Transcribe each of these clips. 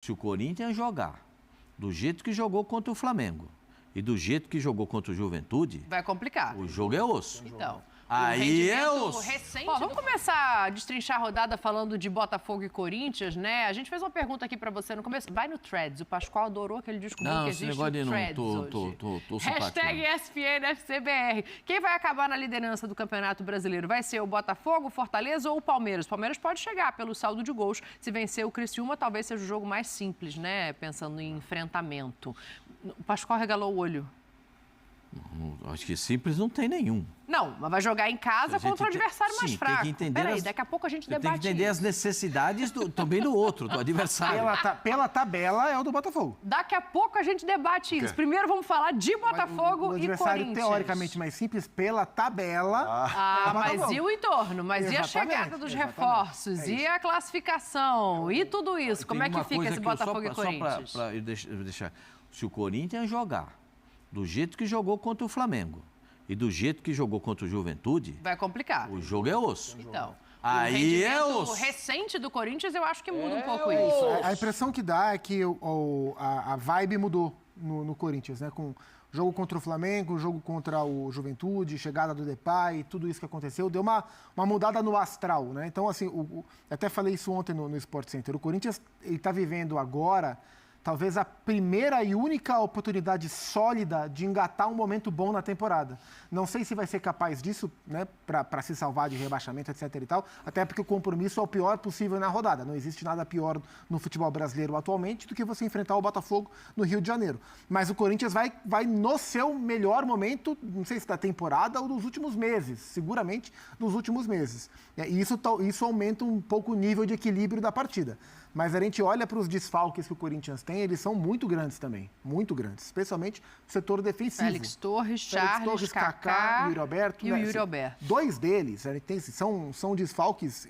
se o Corinthians jogar do jeito que jogou contra o Flamengo e do jeito que jogou contra o Juventude... Vai complicar. O jogo é osso. Então... Aí é osso. Vamos começar a destrinchar a rodada falando de Botafogo e Corinthians, né? A gente fez uma pergunta aqui pra você no começo. Vai no Threads. O Pascoal adorou que ele descobriu que existe o Threads hoje. Tô Hashtag ESPNFCBR. Quem vai acabar na liderança do Campeonato Brasileiro? Vai ser o Botafogo, o Fortaleza ou o Palmeiras? O Palmeiras pode chegar pelo saldo de gols. Se vencer o Criciúma, talvez seja o jogo mais simples, né? Pensando em enfrentamento. O Pascoal regalou o olho. Acho que simples não tem nenhum. Não, mas vai jogar em casa contra o adversário mais fraco. Tem que entender. Peraí, daqui a pouco a gente debate. Tem que entender as necessidades também do outro, do adversário. Pela tabela é o do Botafogo. Daqui a pouco a gente debate isso. Primeiro vamos falar de Botafogo e Corinthians. Teoricamente mais simples, pela tabela. Mas e o entorno? Mas exatamente, e a chegada dos reforços? E a classificação? E tudo isso? Como é que fica esse Botafogo e Corinthians? Só para deixar. Se o Corinthians jogar do jeito que jogou contra o Flamengo e do jeito que jogou contra o Juventude... Vai complicar. O jogo é osso. Então, aí é osso. O recente do Corinthians, eu acho que muda um pouco isso. A impressão que dá é que a vibe mudou no Corinthians, né? Com o jogo contra o Flamengo, o jogo contra o Juventude, chegada do Depay, tudo isso que aconteceu, deu uma mudada no astral, né? Então, assim, até falei isso ontem no Sport Center, o Corinthians está vivendo agora... talvez a primeira e única oportunidade sólida de engatar um momento bom na temporada. Não sei se vai ser capaz disso, né, para se salvar de rebaixamento, etc. e tal, até porque o compromisso é o pior possível na rodada. Não existe nada pior no futebol brasileiro atualmente do que você enfrentar o Botafogo no Rio de Janeiro. Mas o Corinthians vai no seu melhor momento, não sei se da temporada ou dos últimos meses, seguramente dos últimos meses. E isso aumenta um pouco o nível de equilíbrio da partida. Mas a gente olha para os desfalques que o Corinthians tem, eles são muito grandes também, muito grandes, especialmente no setor defensivo. Félix Torres, Charles, Kaká Yuri Alberto. E o Yuri Alberto. Dois deles são desfalques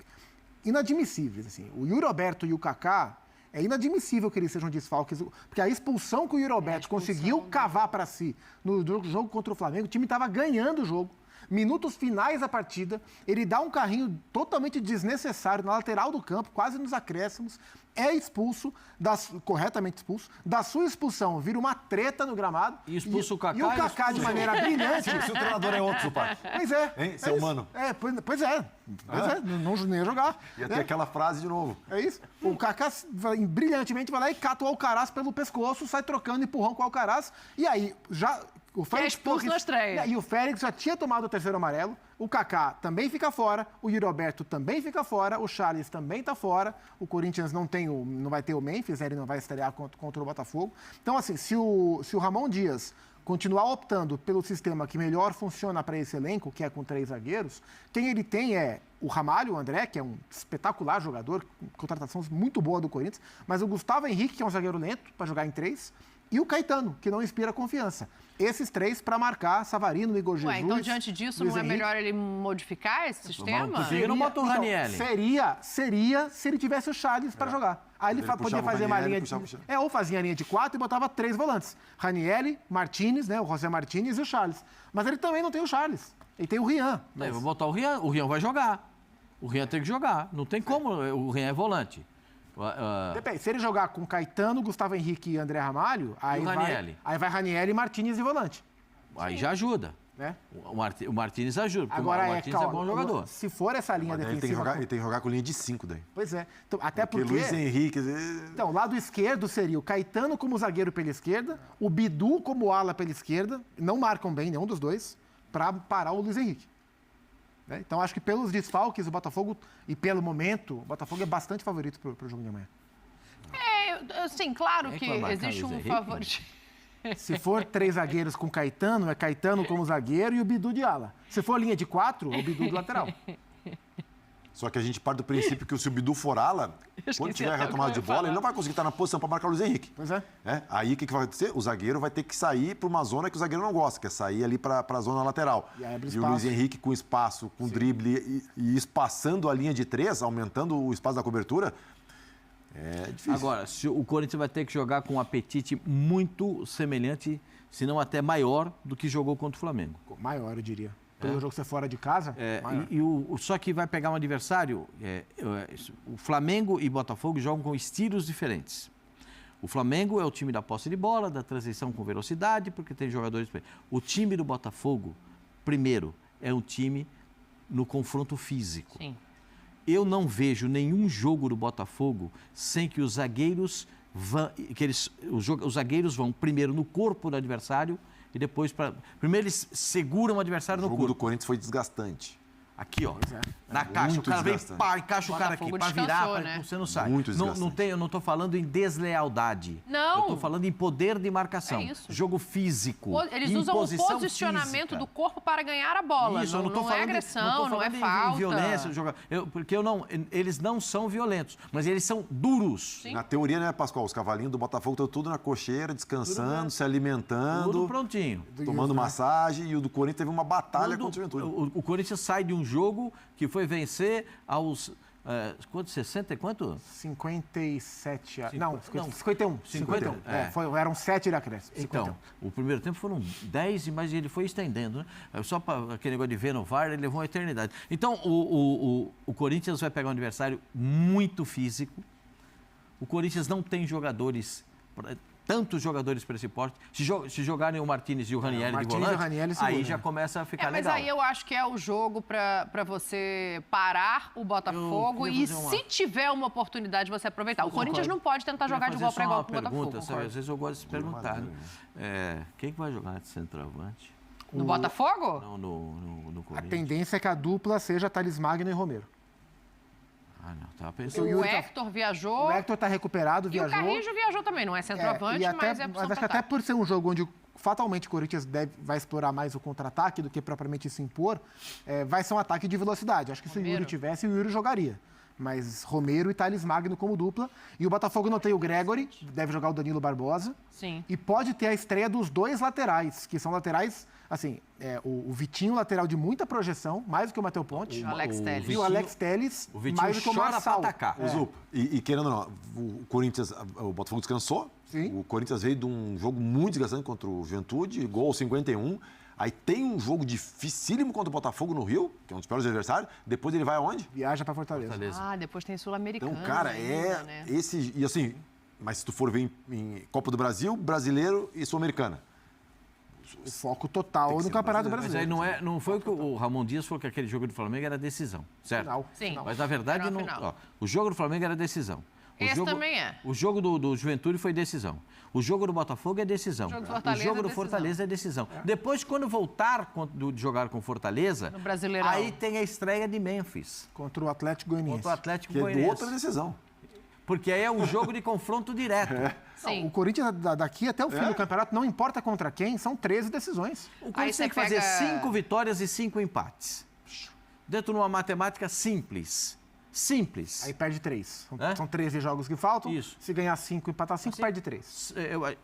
inadmissíveis. Assim. O Yuri Alberto e o Kaká, é inadmissível que eles sejam desfalques, porque a expulsão que o Yuri Alberto conseguiu cavar para si no jogo contra o Flamengo, o time estava ganhando o jogo. Minutos finais da partida, ele dá um carrinho totalmente desnecessário na lateral do campo, quase nos acréscimos, é expulso, corretamente expulso, da sua expulsão vira uma treta no gramado. E expulsa o Kaká. E o Kaká, de maneira brilhante... Se o treinador é outro, pai. Pois é. Hein? Seu humano. Pois é, não ia jogar. Ia ter aquela frase de novo. É isso. O Kaká brilhantemente vai lá e cata o Alcaraz pelo pescoço, sai trocando empurrão com o Alcaraz, e aí já... O Félix expulso na estreia. E o Félix já tinha tomado o terceiro amarelo. O Kaká também fica fora. O Yuri Alberto também fica fora. O Charles também está fora. O Corinthians não vai ter o Memphis, né? Ele não vai estrear contra o Botafogo. Então, assim, se o Ramon Dias continuar optando pelo sistema que melhor funciona para esse elenco, que é com 3 zagueiros, quem ele tem é o Ramalho, o André, que é um espetacular jogador, contratação muito boa do Corinthians, mas o Gustavo Henrique, que é um zagueiro lento para jogar em 3, e o Caetano, que não inspira confiança. Esses 3 para marcar Savarino, Igor Jesus. Então, diante disso, Luiz não é Henrique. melhor ele modificar esse sistema? Por que não bota o Ranieri? Seria se ele tivesse o Charles para jogar. Aí ele podia fazer uma linha de... ou fazia a linha de 4 e botava 3 volantes. Ranieri, Martínez, né, o José Martínez e o Charles. Mas ele também não tem o Charles. Ele tem o Rian. Mas... Vou botar o Rian vai jogar. O Rian tem que jogar. Não tem como, o Rian é volante. Depende, se ele jogar com Caetano, Gustavo Henrique e André Ramalho, aí vai Ranieri, Martínez e volante. Aí já ajuda. Né? O Martínez ajuda, porque agora, o Martínez é bom jogador. Se for essa linha defensiva... Ele tem que jogar com linha de 5 daí. Pois é. Então, até porque Luiz Henrique... Então, lado esquerdo seria o Caetano como zagueiro pela esquerda, o Bidu como ala pela esquerda, não marcam bem nenhum dos dois, para parar o Luiz Henrique. Então, acho que pelos desfalques, o Botafogo, e pelo momento, o Botafogo é bastante favorito para o jogo de amanhã. Sim, claro que existe um favorito. Se for 3 zagueiros com Caetano, é Caetano como zagueiro e o Bidu de ala. Se for linha de 4, é o Bidu de lateral. Só que a gente parte do princípio que se o Bidu for ala, quando tiver retomada de bola, ele não vai conseguir estar na posição para marcar o Luiz Henrique. Pois é. Aí o que vai acontecer? O zagueiro vai ter que sair para uma zona que o zagueiro não gosta, que é sair ali para a zona lateral. E o Luiz Henrique com espaço, com drible e espaçando a linha de 3, aumentando o espaço da cobertura, é difícil. Agora, o Corinthians vai ter que jogar com um apetite muito semelhante, se não até maior, do que jogou contra o Flamengo. Maior, eu diria. Pelo jogo ser fora de casa, só que vai pegar um adversário... o Flamengo e Botafogo jogam com estilos diferentes. O Flamengo é o time da posse de bola, da transição com velocidade, porque tem jogadores... O time do Botafogo, primeiro, é um time no confronto físico. Sim. Eu não vejo nenhum jogo do Botafogo sem que os zagueiros os zagueiros vão primeiro no corpo do adversário e depois para... Primeiro eles seguram o adversário no corpo. O jogo do Corinthians foi desgastante. Aqui, ó, na caixa, o cara vem, pá, encaixa o cara aqui, para virar, né? você não sai. Muito eu não estou falando em deslealdade. Não. Eu estou falando em poder de marcação. É isso. Jogo físico. Eles usam o posicionamento física. do corpo para ganhar a bola. Isso, não é agressão, não é falta. Violência, porque eles não são violentos, mas eles são duros. Sim. Na teoria, né, Pascoal? Os cavalinhos do Botafogo estão tudo na cocheira, descansando, se alimentando. Tudo prontinho. Tomando massagem. E o do Corinthians teve uma batalha contra o Juventude. O Corinthians sai de um jogo que foi vencer aos... quanto? 60 e quanto? 57. Não, 51. 51. Eram 7 de acréscimo. Então, o primeiro tempo foram 10, mas ele foi estendendo, né? Só para aquele negócio de ver no VAR, ele levou uma eternidade. Então, o Corinthians vai pegar um adversário muito físico. O Corinthians não tem jogadores... tantos jogadores para esse porte. Se jogarem o Martínez e o Ranieri de volante, aí já começa a ficar legal. Mas aí eu acho que é o jogo para você parar o Botafogo e, se tiver uma oportunidade, você aproveitar. O Corinthians não pode tentar jogar de igual para igual com o Botafogo. Sabe? Às vezes eu gosto de se perguntar. Quem que vai jogar de centroavante? No Botafogo? Não, no Corinthians. A tendência é que a dupla seja Thales Magno e Romero. Não, tava pensando. O Hector viajou. O Hector está recuperado, viajou. E o Carrijo viajou também, não é centroavante, mas é Mas acho que até por ser um jogo onde fatalmente o Corinthians vai explorar mais o contra-ataque do que propriamente se impor, vai ser um ataque de velocidade. Acho que se o Yuri tivesse, o Yuri jogaria. Mas Romero e Thales Magno como dupla. E o Botafogo não tem o Gregory, deve jogar o Danilo Barbosa. Sim. E pode ter a estreia dos 2 laterais, que são laterais, assim, o Vitinho, lateral de muita projeção, mais do que o Matheus Ponte. O Alex Telles. E o Alex Telles, mais do que o Marçal. Atacar. E querendo ou não, o Corinthians, o Botafogo descansou. Sim. O Corinthians veio de um jogo muito desgastante contra o Juventude, gol aos 51. Aí tem um jogo dificílimo contra o Botafogo no Rio, que é um dos piores adversários. Depois ele vai aonde? Viaja para Fortaleza. Depois tem Sul-Americano. Então, cara, né? esse... E assim, mas se tu for ver em Copa do Brasil, Brasileiro e Sul-Americana. O foco total no Campeonato Brasileiro. Mas aí não foi o que o Ramon Dias falou que aquele jogo do Flamengo era decisão, certo? Final. Sim. Mas na verdade, o jogo do Flamengo era decisão. Esse também é. O jogo do Juventude foi decisão. O jogo do Botafogo é decisão. O jogo do Fortaleza é decisão. Depois, quando voltar de jogar com Fortaleza, aí tem a estreia de Memphis. Contra o Atlético Goianiense. Que é outra decisão. Porque aí é um jogo de confronto direto. Sim. O Corinthians, daqui até o fim do campeonato, não importa contra quem, são 13 decisões. O Corinthians tem que fazer 5 vitórias e 5 empates. Dentro de uma matemática simples. Aí perde 3. São 13 jogos que faltam. Isso. Se ganhar 5, empatar 5, perde 3.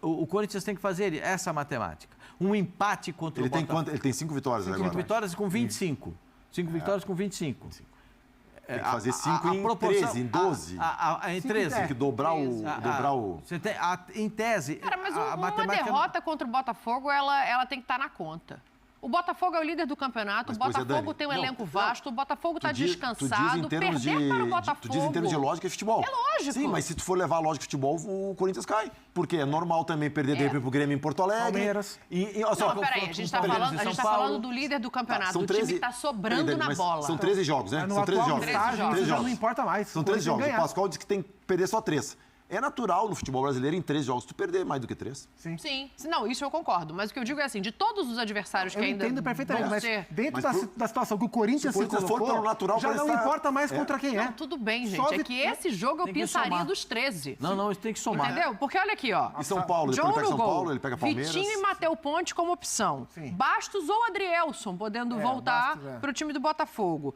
O Corinthians tem que fazer essa matemática. Um empate contra o Botafogo. Ele tem 5 vitórias agora. 5 vitórias com 25. 5 vitórias com 25. Tem que fazer 5 em 13, em 12. Em 13. Tem que dobrar o... Em tese, Cara, mas a uma matemática... derrota contra o Botafogo, ela tem que estar na conta. O Botafogo é o líder do campeonato, o Botafogo tem um elenco vasto, o Botafogo está descansado, perder para o Botafogo... Tu diz em termos de lógica e futebol. É lógico. Sim, mas se tu for levar a lógica de futebol, o Corinthians cai. Porque é normal também perder de repente pro Grêmio em Porto Alegre. Palmeiras. Não, peraí, a gente está falando do líder do campeonato, o time que está sobrando na bola. São 13 jogos, né? São 13 jogos. Já não importa mais. São 13 jogos. O Pascoal disse que tem que perder só 3. É natural no futebol brasileiro, em 3 jogos, tu perder mais do que 3. Sim. Não, isso eu concordo. Mas o que eu digo é assim, de todos os adversários que ainda entendo perfeitamente, mas dentro da situação que o Corinthians se colocou, for natural, já não importa mais contra quem é. Não, tudo bem, gente. É que esse jogo eu pensaria dos 13. Não, isso tem que somar. Entendeu? Porque olha aqui, ó. E São Paulo, depois ele pega São Paulo, ele pega Palmeiras. Vitinho e Matheus Ponte como opção. Sim. Bastos ou Adrielson, podendo voltar para o time do Botafogo.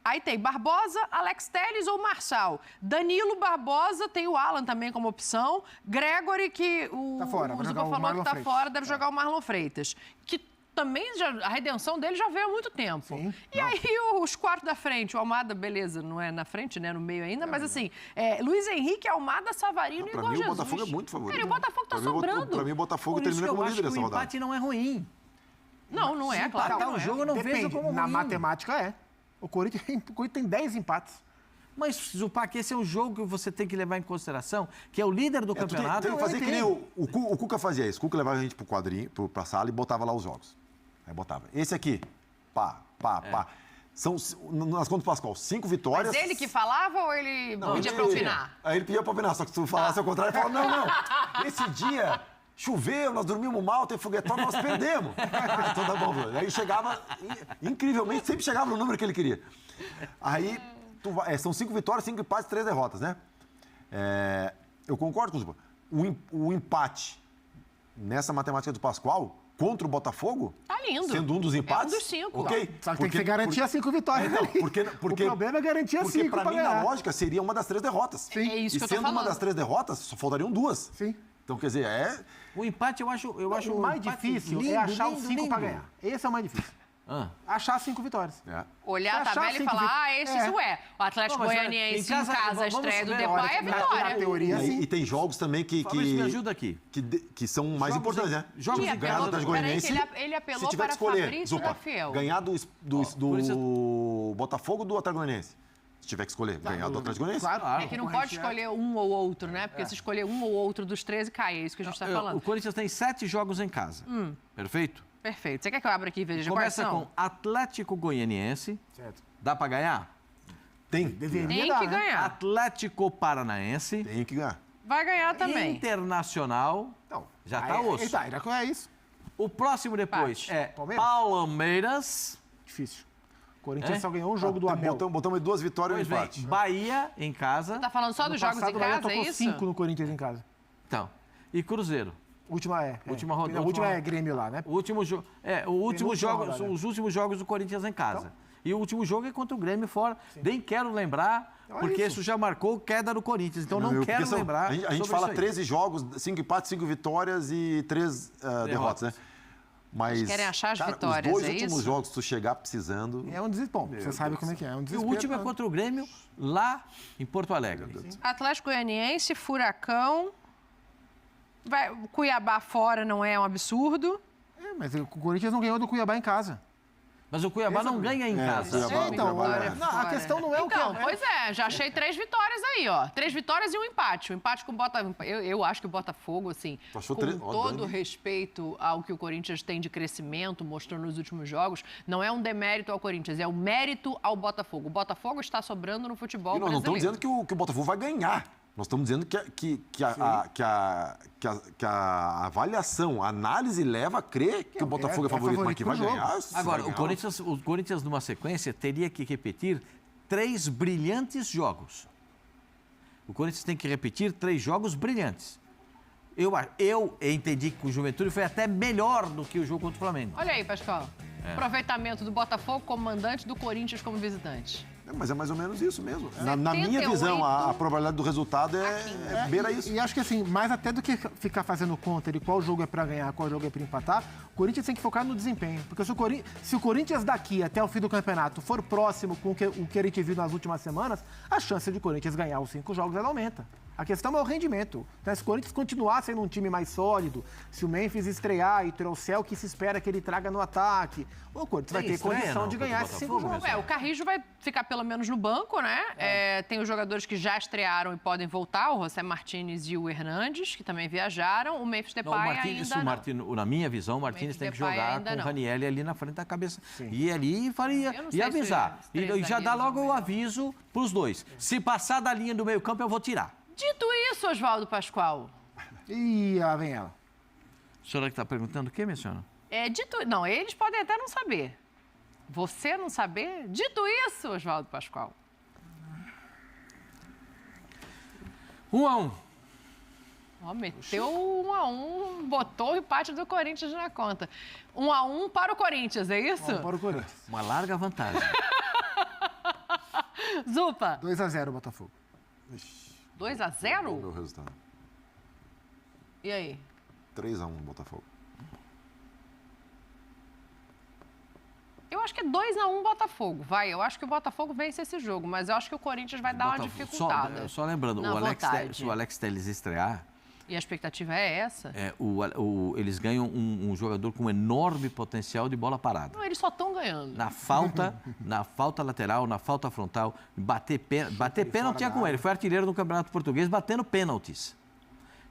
Aí tem Barbosa, Alex Telles ou Marçal. Danilo Barbosa, tem o Alan também como opção. Gregory, que o Zuba falou que está fora, deve jogar o Marlon Freitas. Que também a redenção dele já veio há muito tempo. Sim. E aí os 4 da frente, o Almada, beleza, não é na frente, né, no meio ainda, mas assim, Luiz Henrique, Almada, Savarino e Igor Jesus. Pra mim o Botafogo é muito favorito. O Botafogo tá sobrando. Pra mim o Botafogo termina como líder essa rodada. O empate não é ruim. Não é, claro. O jogo eu não vejo como ruim. Na matemática é. O Corinthians tem 10 empates. Mas, Zupac, esse é um jogo que você tem que levar em consideração, que é o líder do campeonato. Tem que fazer que nem o Cuca fazia isso. O Cuca levava a gente pro quadrinho, pra sala e botava lá os jogos. Aí botava. Esse aqui, pá. São, nas contas do Pascoal, 5 vitórias. Mas ele que falava ou ele pedia pra opinar? Aí ele pedia pra opinar, só que se tu falasse ao contrário, ele falava, não. Esse dia choveu, nós dormimos mal, tem foguetório, nós perdemos. Então tá bom. Aí chegava, incrivelmente, sempre chegava no número que ele queria. Aí, são 5 vitórias, 5 empates, 3 derrotas, né? Eu concordo com o Zupa. O empate nessa matemática do Pascoal contra o Botafogo, tá lindo. Sendo um dos empates. É um dos 5. Ok. Só que tem que garantir as 5 vitórias. Porque o problema é garantir as 5 para mim, na lógica, seria uma das 3 derrotas. Sim. É isso que eu tô sendo falando. uma das 3 derrotas, só faltariam 2. Sim. Então, quer dizer, O empate, eu acho o mais difícil é achar os 5 para ganhar. Esse é o mais difícil. Achar 5 vitórias. Olhar a tabela e falar, esse isso é. O Atlético Goianiense em casa, a estreia do Depay é vitória. Na teoria, sim. E tem jogos também que me ajuda aqui. Que são mais importantes, né? Jogos em ganhar do Atlético Goianiense. Ele apelou se tiver para que escolher, Fabrício da Fiel. ganhar do Botafogo ou do Atlético Goianiense. Se tiver que escolher, ganhar do Atlético Goianiense. Claro. É que não pode escolher um ou outro, né? Porque se escolher um ou outro dos 13, cai. É isso que a gente está falando. O Corinthians tem 7 jogos em casa. Perfeito? Perfeito. Você quer que eu abra aqui e veja quais Começa são? com Atlético Goianiense. Certo. Dá pra ganhar? Deveria Tem dar, que né? ganhar. Atlético Paranaense. Tem que ganhar. Vai ganhar também. Internacional. Então, Já tá osso. É isso. O próximo depois Empate. é Palmeiras? Palmeiras. Difícil. O Corinthians só ganhou um jogo do Abel. Botamos 2 vitórias e um Pois empate. bem, Bahia em casa. Tá falando só dos jogos em O Bahia casa, é tocou isso? 5 no Corinthians em casa. Então, e Cruzeiro. Última rodada. A última é Grêmio lá, né? O último jogo. Os últimos jogos do Corinthians em casa. E o último jogo é contra o Grêmio fora. Nem quero lembrar, porque isso já marcou queda do Corinthians. Então não quero lembrar. A gente fala 13 jogos, 5 empates, 5 vitórias e 3 derrotas, né? Mas Eles querem achar as vitórias, os 2 é últimos isso? jogos, se tu chegar precisando... É um desespero. Você sabe como é que é. É um E o desespero. último é contra o Grêmio, lá em Porto Alegre. Atlético Goianiense, Furacão. Cuiabá fora não é um absurdo. Mas o Corinthians não ganhou do Cuiabá em casa. Mas o Cuiabá não ganha em casa. A questão não é o que... Então, pois é, já achei 3 vitórias aí, ó. 3 vitórias e um empate. O empate com o Botafogo. Eu acho que o Botafogo, assim, com todo respeito ao que o Corinthians tem de crescimento, mostrou nos últimos jogos, não é um demérito ao Corinthians, é um mérito ao Botafogo. O Botafogo está sobrando no futebol brasileiro. Nós não estamos dizendo que o Botafogo vai ganhar. Nós estamos dizendo que a avaliação, a análise leva a crer que o Botafogo é favorito, mas que vai ganhar. Agora, o Corinthians, numa sequência, teria que repetir 3 brilhantes jogos. O Corinthians tem que repetir 3 jogos brilhantes. Eu entendi que o Juventude foi até melhor do que o jogo contra o Flamengo. Olha aí, Pascoal. Aproveitamento do Botafogo como mandante, do Corinthians como visitante. Mas é mais ou menos isso mesmo. Na minha visão, a probabilidade do resultado beira isso. E acho que assim, mais até do que ficar fazendo conta de qual jogo é para ganhar, qual jogo é para empatar, o Corinthians tem que focar no desempenho. Porque se o Corinthians daqui até o fim do campeonato for próximo com o que a gente viu nas últimas semanas, a chance de o Corinthians ganhar os 5 jogos ela aumenta. A questão é o rendimento. Então, se o Corinthians continuar sendo um time mais sólido, se o Memphis estrear e trouxer o que se espera que ele traga no ataque, o Corinthians vai ter condição de ganhar esses 5 jogos. O Carrijo vai ficar pelo menos no banco, né? Tem os jogadores que já estrearam e podem voltar, o José Martínez e o Hernandes, que também viajaram. O Memphis Depay ainda não. Na minha visão, o Martínez tem que jogar com o Ranieri ali na frente da cabeça. Sim. E ali e avisar. E já dá logo o aviso para os dois. Se passar da linha do meio campo, eu vou tirar. Dito isso, Oswaldo Pascoal. E lá vem ela. A senhora que está perguntando o quê, minha senhora? Não, eles podem até não saber. Você não saber? Dito isso, Oswaldo Pascoal. 1-1. Meteu 1-1, botou o empate do Corinthians na conta. 1-1 para o Corinthians, é isso? 1-1 para o Corinthians. Uma larga vantagem. Zupa. 2-0 Botafogo. 2-0? O meu resultado. E aí? 3-1 Botafogo. Eu acho que é 2-1 Botafogo, vai. Eu acho que o Botafogo vence esse jogo, mas eu acho que o Corinthians vai dar uma dificultada. Só lembrando, se o Alex Telles estrear, E a expectativa é essa? Eles ganham um jogador com enorme potencial de bola parada. Não, eles só estão ganhando. Na falta lateral, na falta frontal, bater pênalti é com ele. Foi artilheiro do Campeonato Português batendo pênaltis.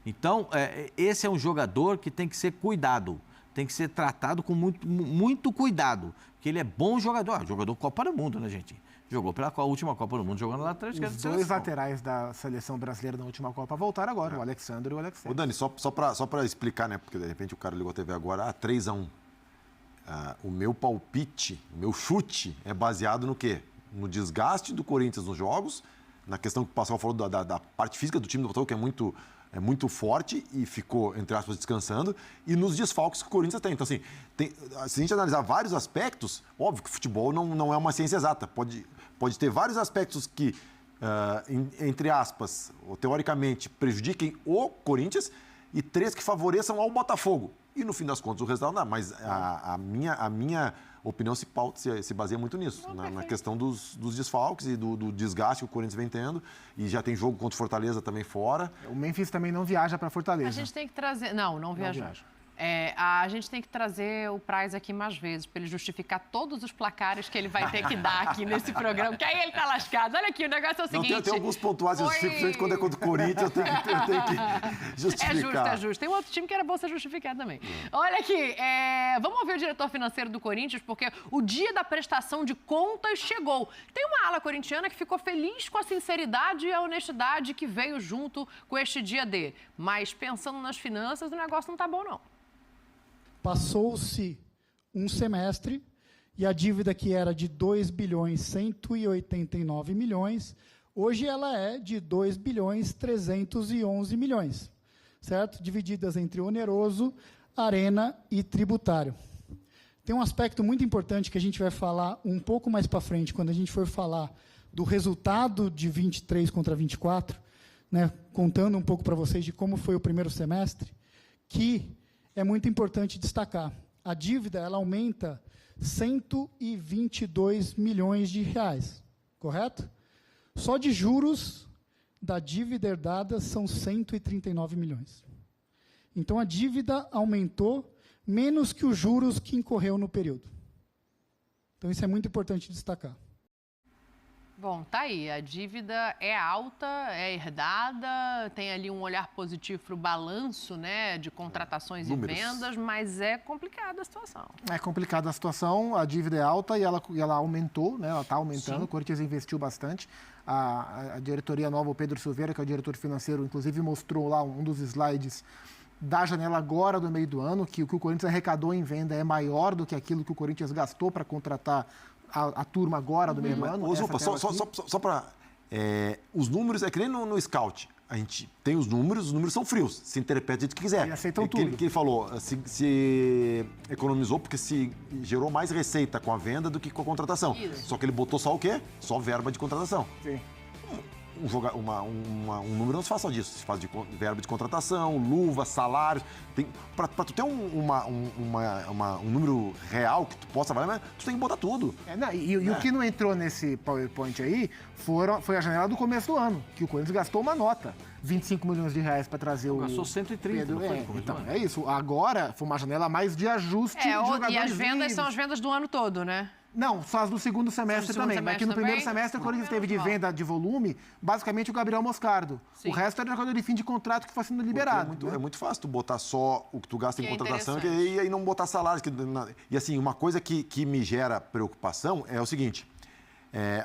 Então, esse é um jogador que tem que ser cuidado, tem que ser tratado com muito cuidado, porque ele é bom jogador. Jogador Copa do Mundo, né, gente? Jogou pela última Copa do Mundo, jogou na lateral esquerda. Os dois laterais da seleção brasileira na última Copa voltaram agora, o Alexandre e o Alexandre. Ô, Dani, só para explicar, né? Porque de repente o cara ligou a TV agora, 3-1. O meu palpite, o meu chute é baseado no quê? No desgaste do Corinthians nos jogos, na questão que o Pascoal falou da parte física do time do Botafogo, que é muito forte e ficou, entre aspas, descansando, e nos desfalques que o Corinthians tem. Então, assim, se a gente analisar vários aspectos, óbvio que o futebol não é uma ciência exata. Pode ter vários aspectos que, entre aspas, ou teoricamente, prejudiquem o Corinthians e 3 que favoreçam ao Botafogo. E, no fim das contas, o resultado não. Mas a minha opinião se baseia muito nisso, na questão dos desfalques e do desgaste que o Corinthians vem tendo. E já tem jogo contra o Fortaleza também fora. O Memphis também não viaja para Fortaleza. A gente tem que trazer... Não viaja. A gente tem que trazer o Praz aqui mais vezes, para ele justificar todos os placares que ele vai ter que dar aqui nesse programa, que aí ele tá lascado. Olha aqui, o negócio é o seguinte... Tem alguns pontuais, principalmente quando é contra o Corinthians, eu tenho que justificar. É justo. Tem um outro time que era bom você justificar também. Olha aqui, vamos ouvir o diretor financeiro do Corinthians, porque o dia da prestação de contas chegou. Tem uma ala corintiana que ficou feliz com a sinceridade e a honestidade que veio junto com este dia D. Mas pensando nas finanças, o negócio não tá bom, não. Passou-se um semestre e a dívida que era de 2.189 bilhões, hoje ela é de 2.311 bilhões, certo? Divididas entre oneroso, arena e tributário. Tem um aspecto muito importante que a gente vai falar um pouco mais para frente, quando a gente for falar do resultado de 23 contra 24, né, contando um pouco para vocês de como foi o primeiro semestre, que é muito importante destacar. A dívida ela aumenta 122 milhões de reais, correto? Só de juros da dívida herdada são 139 milhões. Então, a dívida aumentou menos que os juros que incorreu no período. Então, isso é muito importante destacar. Bom, tá aí. A dívida é alta, é herdada, tem ali um olhar positivo para o balanço, né, de contratações e vendas, mas é complicada a situação. É complicada a situação, a dívida é alta e ela aumentou, né, ela está aumentando. Sim. O Corinthians investiu bastante. A diretoria nova, o Pedro Silveira, que é o diretor financeiro, inclusive mostrou lá um dos slides da janela agora do meio do ano, que o que o Corinthians arrecadou em venda é maior do que aquilo que o Corinthians gastou para contratar a turma agora do meio do ano. Opa, só para... os números, é que nem no Scout. A gente tem os números são frios. Se interpreta do jeito que quiser. E aceitam tudo. Que ele falou, se economizou porque se gerou mais receita com a venda do que com a contratação. Isso. Só que ele botou só o quê? Só verba de contratação. Sim. Um número não se faz só disso. Se faz de verba de contratação, luva, salários. Para tu ter um número real que tu possa avaliar, tu tem que botar tudo. O que não entrou nesse PowerPoint aí foi a janela do começo do ano, que o Corinthians gastou uma nota. 25 milhões de reais para trazer Gastou 130, Pedro, não foi? Então, é isso. Agora foi uma janela mais de ajuste de jogadores e as vendas livres. são as vendas do ano todo, né? Não, só as do segundo semestre também. Mas aqui no primeiro semestre, o Corinthians teve de venda de volume, basicamente o Gabriel Moscardo. Sim. O resto era jogador de fim de contrato que foi sendo liberado. É muito fácil tu botar só o que tu gasta em contratação e aí não botar salários. E assim, uma coisa que me gera preocupação é o seguinte,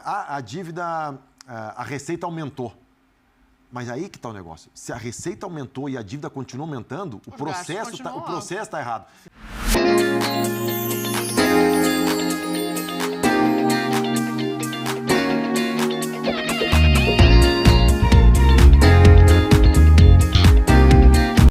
a dívida, a receita aumentou. Mas aí que está o negócio. Se a receita aumentou e a dívida continua aumentando, o processo está errado.